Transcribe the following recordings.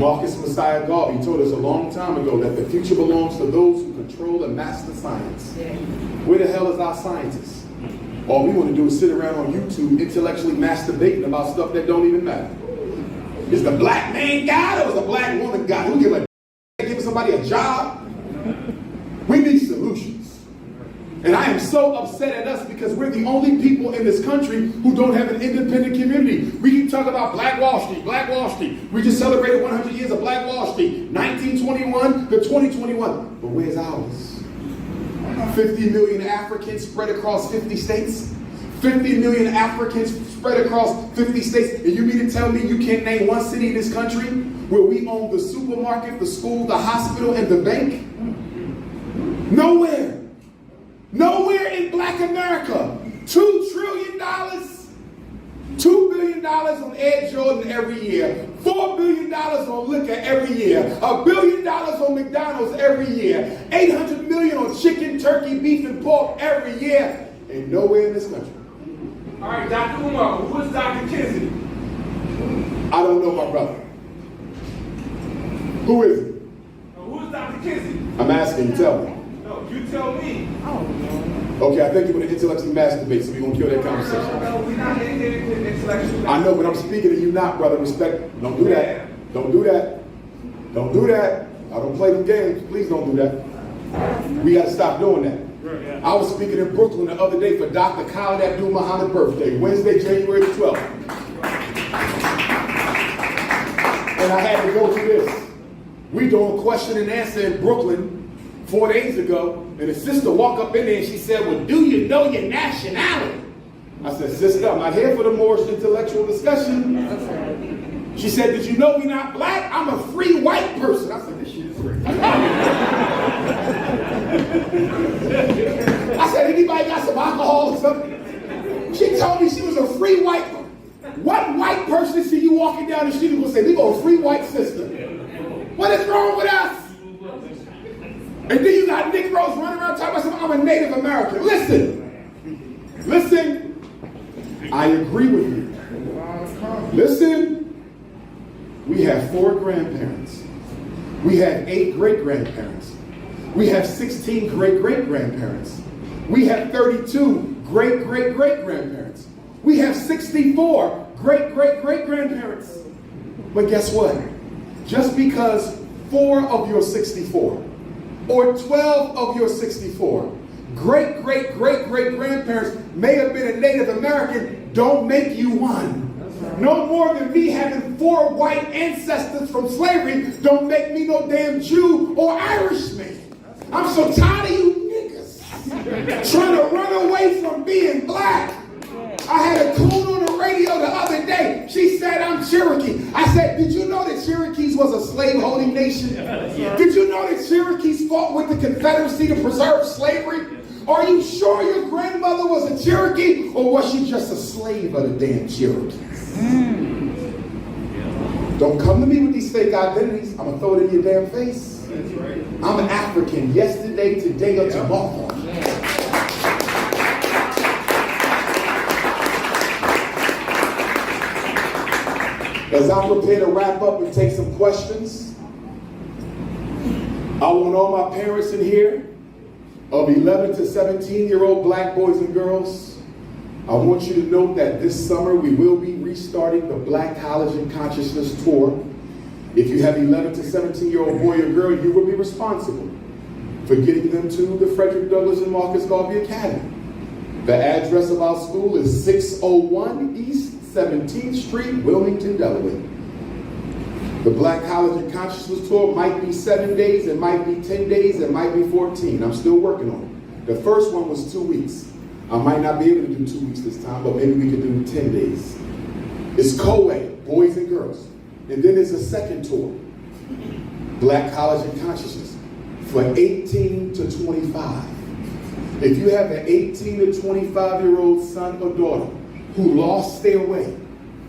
Marcus Messiah Garvey told us a long time ago that the future belongs to those who control and master science. Where the hell is our scientists? All we want to do is sit around on YouTube intellectually masturbating about stuff that don't even matter. Is the black man God or is the black woman God? Who give somebody a job? We need solutions. And I am so upset at us because we're the only people in this country who don't have an independent community. We keep talking about Black Wall Street, Black Wall Street. We just celebrated 100 years of Black Wall Street, 1921 to 2021. But where's ours? 50 million Africans spread across 50 states. 50 million Africans spread across 50 states. And you mean to tell me you can't name one city in this country where we own the supermarket, the school, the hospital, and the bank? Nowhere. Nowhere in black America. $2 trillion, $2 billion on Ed Jordan every year, $4 billion on liquor every year, $1 billion on McDonald's every year, $800 million on chicken, turkey, beef, and pork every year, and nowhere in this country. All right, Dr. Umar, who is Dr. Kinsey? I don't know my brother. Who is it? Who is Dr. Kinsey? I'm asking you, tell me. No, you tell me. Okay, I think you want to intellectually masturbate, so we're going to kill that conversation. No, we're not intellectually. I know, but I'm speaking to you not, brother. Respect. Don't do that. Don't do that. Don't do that. I don't play them games. Please don't do that. We got to stop doing that. I was speaking in Brooklyn the other day for Dr. Khalid Abdul Muhammad's birthday, Wednesday, January the 12th. And I had to go through this. We doing question and answer in Brooklyn 4 days ago, and the sister walked up in there and she said, well, do you know your nationality? I said, sister, I'm not here for the more intellectual discussion. She said, did you know we're not black? I'm a free white person. I said, this shit is great. I said, anybody got some alcohol or something? She told me she was a free white person. What white person see you walking down the street and will say, we got a free white sister? What is wrong with us? And then you got Negroes running around talking about I'm a Native American. Listen, I agree with you. Listen, we have 4 grandparents. We have 8 great-grandparents. We have 16 great-great-grandparents. We have 32 great-great-great-grandparents. We have 64 great-great-great-grandparents. But guess what? Just because 4 of your 64 or 12 of your 64 great-great-great-great-grandparents may have been a Native American, don't make you one. No more than me having 4 white ancestors from slavery don't make me no damn Jew or Irishman. I'm so tired of you niggas trying to run away from being black. I had a coon on the radio the other day. She said, I'm Cherokee. I said, did you know that Cherokees was a slave-holding nation? Did you know that Cherokees fought with the Confederacy to preserve slavery? Are you sure your grandmother was a Cherokee, or was she just a slave of the damn Cherokees? Don't come to me with these fake identities. I'm going to throw it in your damn face. I'm an African yesterday, today, or tomorrow. As I prepare to wrap up and take some questions, I want all my parents in here of 11 to 17-year-old black boys and girls. I want you to know that this summer we will be restarting the Black College and Consciousness Tour. If you have 11 to 17-year-old boy or girl, you will be responsible for getting them to the Frederick Douglass and Marcus Garvey Academy. The address of our school is 601 East 17th Street, Wilmington, Delaware. The Black College and Consciousness Tour might be 7 days, it might be 10 days, it might be 14. I'm still working on it. The first one was 2 weeks. I might not be able to do 2 weeks this time, but maybe we could do 10 days. It's co-ed, boys and girls. And then there's a second tour, Black College and Consciousness, for 18 to 25. If you have an 18 to 25-year-old son or daughter who lost their way,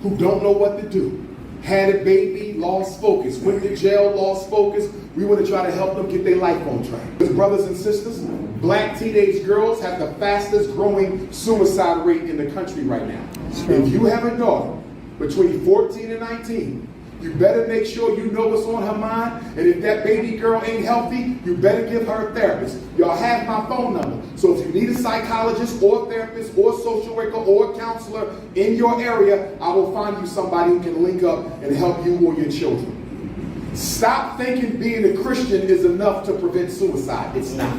who don't know what to do, had a baby, lost focus, went to jail, lost focus, we want to try to help them get their life on track. Because brothers and sisters, black teenage girls have the fastest growing suicide rate in the country right now. If you have a daughter between 14 and 19, you better make sure you know what's on her mind. And if that baby girl ain't healthy, you better give her a therapist. Y'all have my phone number. So if you need a psychologist or a therapist or a social worker or a counselor in your area, I will find you somebody who can link up and help you or your children. Stop thinking being a Christian is enough to prevent suicide. It's not.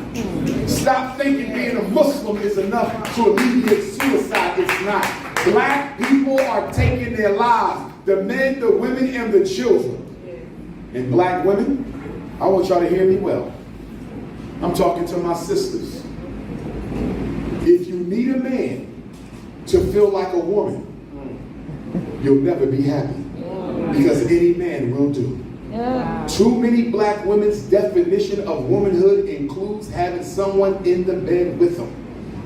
Stop thinking being a Muslim is enough to alleviate suicide. It's not. Black people are taking their lives. The men, the women, and the children. And black women, I want y'all to hear me well. I'm talking to my sisters. If you need a man to feel like a woman, you'll never be happy. Because any man will do. Too many black women's definition of womanhood includes having someone in the bed with them.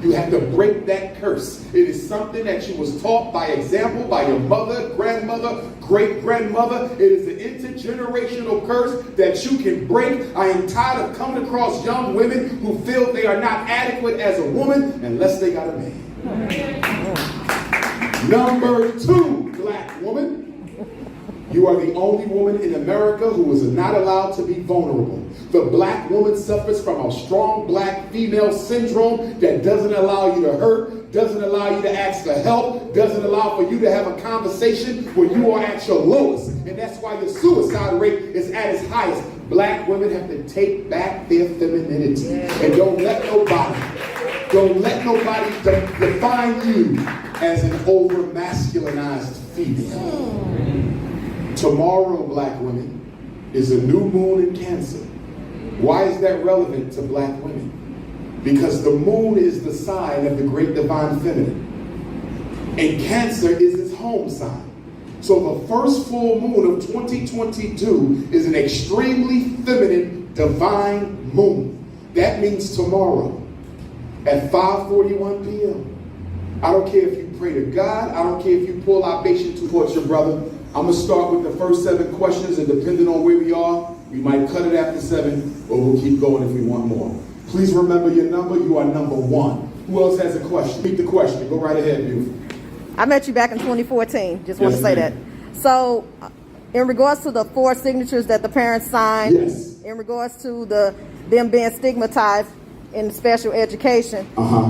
You have to break that curse. It is something that you was taught by example by your mother, grandmother, great-grandmother. It is an intergenerational curse that you can break. I am tired of coming across young women who feel they are not adequate as a woman unless they got a man. Number 2, black woman. You are the only woman in America who is not allowed to be vulnerable. The black woman suffers from a strong black female syndrome that doesn't allow you to hurt, doesn't allow you to ask for help, doesn't allow for you to have a conversation when you are at your lowest. And that's why your suicide rate is at its highest. Black women have to take back their femininity. And don't let nobody define you as an over-masculinized female. Tomorrow, black women, is a new moon in Cancer. Why is that relevant to black women? Because the moon is the sign of the great divine feminine. And Cancer is its home sign. So the first full moon of 2022 is an extremely feminine divine moon. That means tomorrow at 5:41 p.m. I don't care if you pray to God. I don't care if you pull libation towards your brother. I'm going to start with the first 7 questions, and depending on where we are, we might cut it after 7, or we'll keep going if we want more. Please remember your number. You are number 1. Who else has a question? Repeat the question. Go right ahead, beautiful. I met you back in 2014. Just want to say that. So, in regards to the 4 signatures that the parents signed, in regards to them being stigmatized in special education,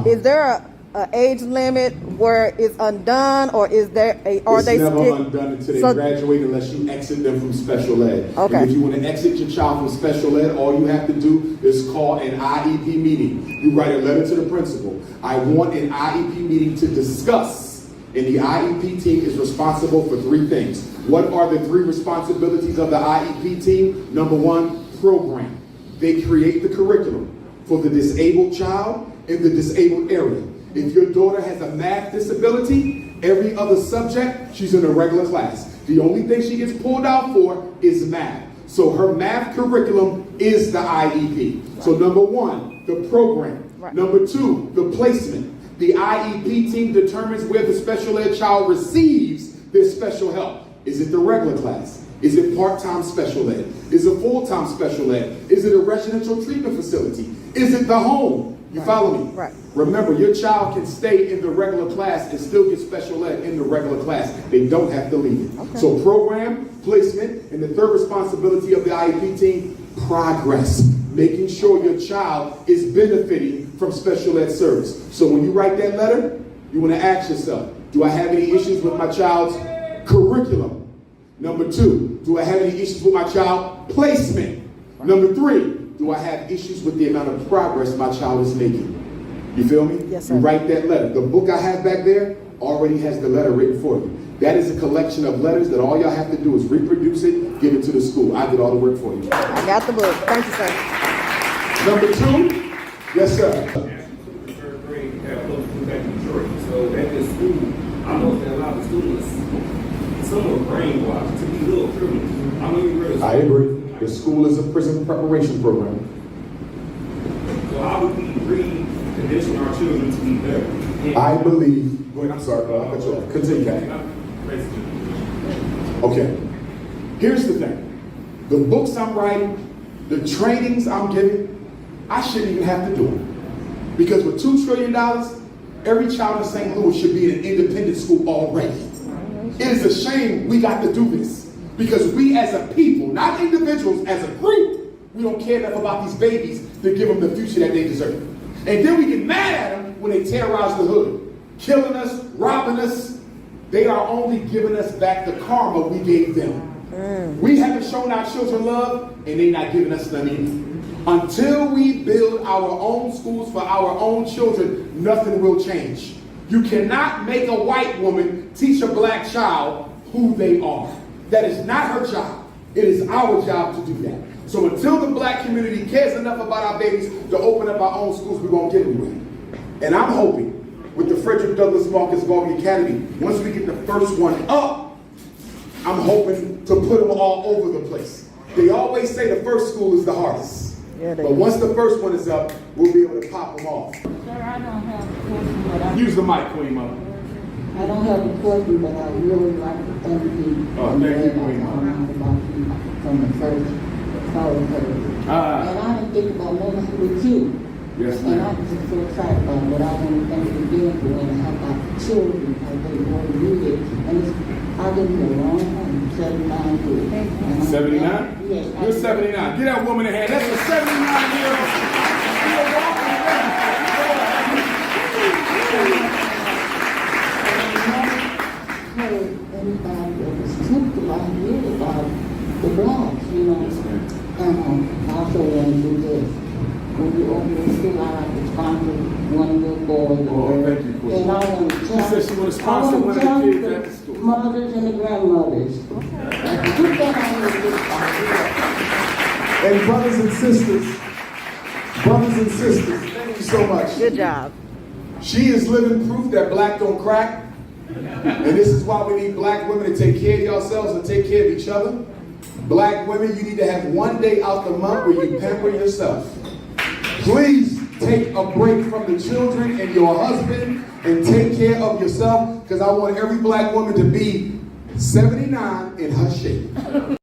is there a age limit where it's undone, or is there it's never undone until they graduate unless you exit them from special ed. Okay. And if you want to exit your child from special ed, all you have to do is call an IEP meeting. You write a letter to the principal. I want an IEP meeting to discuss. And the IEP team is responsible for 3 things. What are the 3 responsibilities of the IEP team? Number 1, program. They create the curriculum for the disabled child in the disabled area. If your daughter has a math disability, every other subject, she's in a regular class. The only thing she gets pulled out for is math. So her math curriculum is the IEP. So number 1, the program. Number 2, the placement. The IEP team determines where the special ed child receives their special help. Is it the regular class? Is it part-time special ed? Is it full-time special ed? Is it a residential treatment facility? Is it the home? You follow me? Right. Remember, your child can stay in the regular class and still get special ed in the regular class. They don't have to leave it. Okay. So program, placement, and the 3rd responsibility of the IEP team, progress. Making sure your child is benefiting from special ed service. So when you write that letter, you want to ask yourself, do I have any issues with my child's curriculum? Number 2, do I have any issues with my child's placement? Number 3, do I have issues with the amount of progress my child is making? You feel me? Yes, sir. You write that letter. The book I have back there already has the letter written for you. That is a collection of letters that all y'all have to do is reproduce it, give it to the school. I did all the work for you. I got the book. Thank you, sir. Number 2, yes, sir. The 3rd grade have close to back in Detroit. So at this school, I know that a lot of students, some are brainwashed to be little criminals. I agree. The school is a prison preparation program. So how would we recondition our children to be better? I believe. Wait, I'm sorry, I'll cut you off. Continue, Kat. Okay. Here's the thing. The books I'm writing, the trainings I'm giving, I shouldn't even have to do them. Because with $2 trillion, every child in St. Louis should be in an independent school already. It is a shame we got to do this. Because we as a people, not individuals, as a group, we don't care enough about these babies to give them the future that they deserve. And then we get mad at them when they terrorize the hood, killing us, robbing us. They are only giving us back the karma we gave them. We haven't shown our children love, and they're not giving us none either. Until we build our own schools for our own children, nothing will change. You cannot make a white woman teach a black child who they are. That is not her job. It is our job to do that. So until the black community cares enough about our babies to open up our own schools, we won't get anywhere. And I'm hoping with the Frederick Douglass Marcus Garvey Academy, once we get the first one up, I'm hoping to put them all over the place. They always say the first school is the hardest. Yeah, but once the first one is up, we'll be able to pop them off. Sir, I don't have a question, but I... Use the mic, Queen Mother. I don't have a question, but I really like to thank you. Oh, thank you, Queen Mother. Mother. About you from the first call heard. And I didn't think about nothing with you. Yes, and ma'am. I'm just so excited about what I want to thank you again for and how about the children, how they want to read it. And it's, I've been here a long time, 79 years. 79? Yes. You're 79. Get that woman a hand. That's a 79-year-old. Heard anybody that was talked about really about the blacks, you know. And I also want to do this. When you open your school, I like to sponsor one of your boys. Oh, thank you, Queen. And I want to tell, She said she want to sponsor one of the kids at the school. Mothers and the grandmothers. Put that on your list. And brothers and sisters, thank you so much. Good job. She is living proof that black don't crack. And this is why we need black women to take care of yourselves and take care of each other. Black women, you need to have one day out the month where you pamper yourself. Please take a break from the children and your husband and take care of yourself, because I want every black woman to be 79 in her shape.